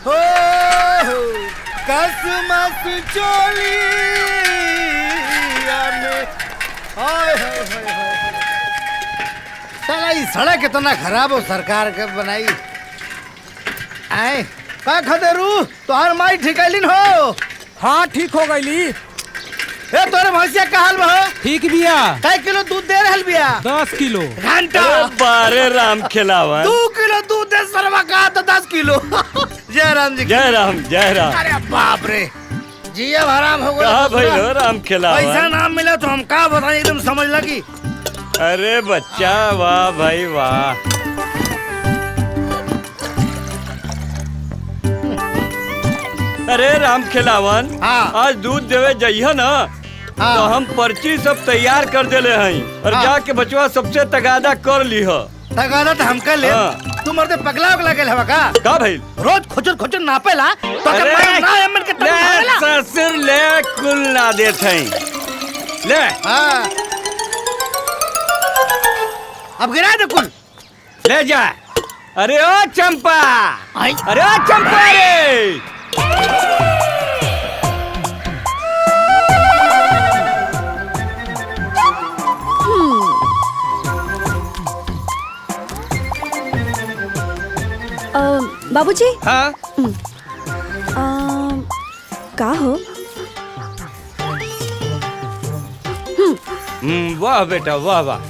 हो कसमस चोली साला ई सड़क इतना खराब हो सरकार के बनाई आए का खदेरू तोहर माई ठिकैलिन हो। हाँ ठीक हो गईली। ए तोरे भैंसिया का हाल बा हो? ठीक बिया। कै किलो दूध दे रहल बिया? 10 किलो। घंटा बारे राम खिलावन 2 किलो दूध दे सरवा का तो 10 किलो। जय राम जी। जय राम जय राम। अरे बाप रे जिया हराम हो कहा भाई गया। हो राम पैसा खिलावन। ना मिला तो हम का बताएं एकदम समझ लगी। अरे बच्चा वाह भाई वाह। अरे राम खिलावन हाँ। आज दूध देवे जइह ना हाँ। तो हम पर्ची सब तैयार कर देले हैं और हाँ। जाके बचवा सबसे तगादा कर लीह। तगादा तो हमका ले हाँ। तू मरते पगला उगला के हवा का का भाई रोज खुचर खुचर नापेला तो अरे, ना एमन के ले ससुर ले कुल ना देत हैं ले। हां अब गिरा दे कुल ले जा। अरे ओ चंपा आई। अरे ओ चंपा रे बाबूजी हाँ का हो? वाह बेटा वाह वाह।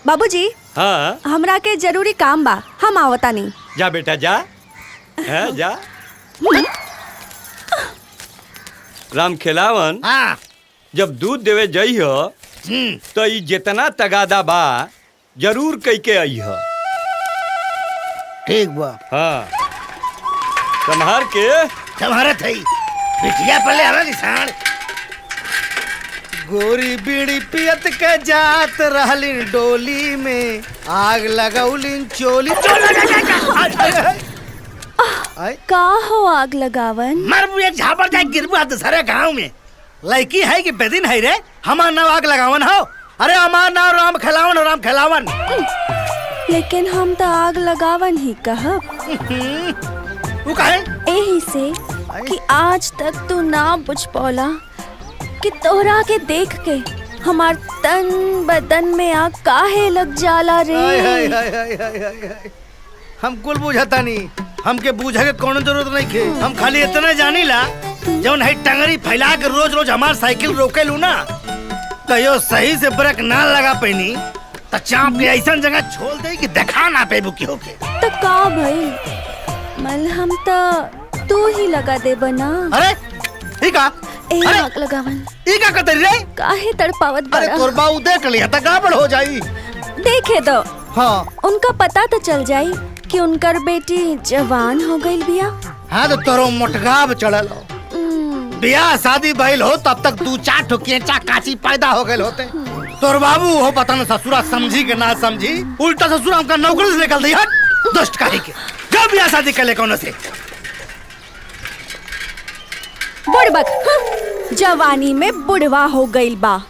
बाबूजी हाँ हमरा के जरूरी काम बा, हम आवता नहीं। जा बेटा जा। है जा। राम खिलावन हां जब दूध देवे जइह तो ई जितना तगादा बा जरूर कई के अइह। ठीक बा हाँ संभार के। तुम्हारा थई बिटिया पले हवा किसान गोरी बीड़ी पियत के जात रहलिन डोली में आग लगौलिन चोली आई का हो आग लगावन? मर एक झापड़ जाए गिरबू आ सारे गांव में लड़की है कि बेदिन है रे हमार नाम आग लगावन हो। अरे हमार नाम राम खिलावन राम खिलावन। लेकिन हम तो आग लगावन ही कहब। तू काहे यही से कि आज तक तू ना बुझ पौला कि तोहरा के देख के हमार तन बदन में आग काहे लग जाला रे। हाय हाय हाय हाय हाय हाय। हम कुल बुझता नहीं हमके बूझे के कोनो जरूरत नहीं खे। हम खाली इतना जानी ला जौन है टंगरी फैला के रोज रोज हमार साइकिल रोके लू ना कहियो सही से ब्रेक ना लगा पैनी तो चाप के ऐसा जगह छोड़ दे कि देखा ना पे बुकी होके। तो का भाई मलहम तो तू ही लगा दे बना। अरे ठीक है ए अरे! आग लगावन ई का करते रे? काहे तड़पावत अरे बड़ा? तोर बाऊ देख लिया त गड़बड़ हो जाई। देखे दो हाँ उनका पता तो चल जाई कि उनकर बेटी जवान हो गई बिया। हाँ तो तोरो मोटगाब चढ़ल हो बियाह शादी भइल हो तब तक 2-4 ठो केचा काची पैदा हो गए होते। तोर बाबू हो पता न ससुरा समझी के ना समझी उल्टा ससुरा हमका नौकरी से निकल दी हट दुष्ट काहे के जब बियाह शादी कर ले कौन से बुड़बक जवानी में बुढ़वा हो गई बा।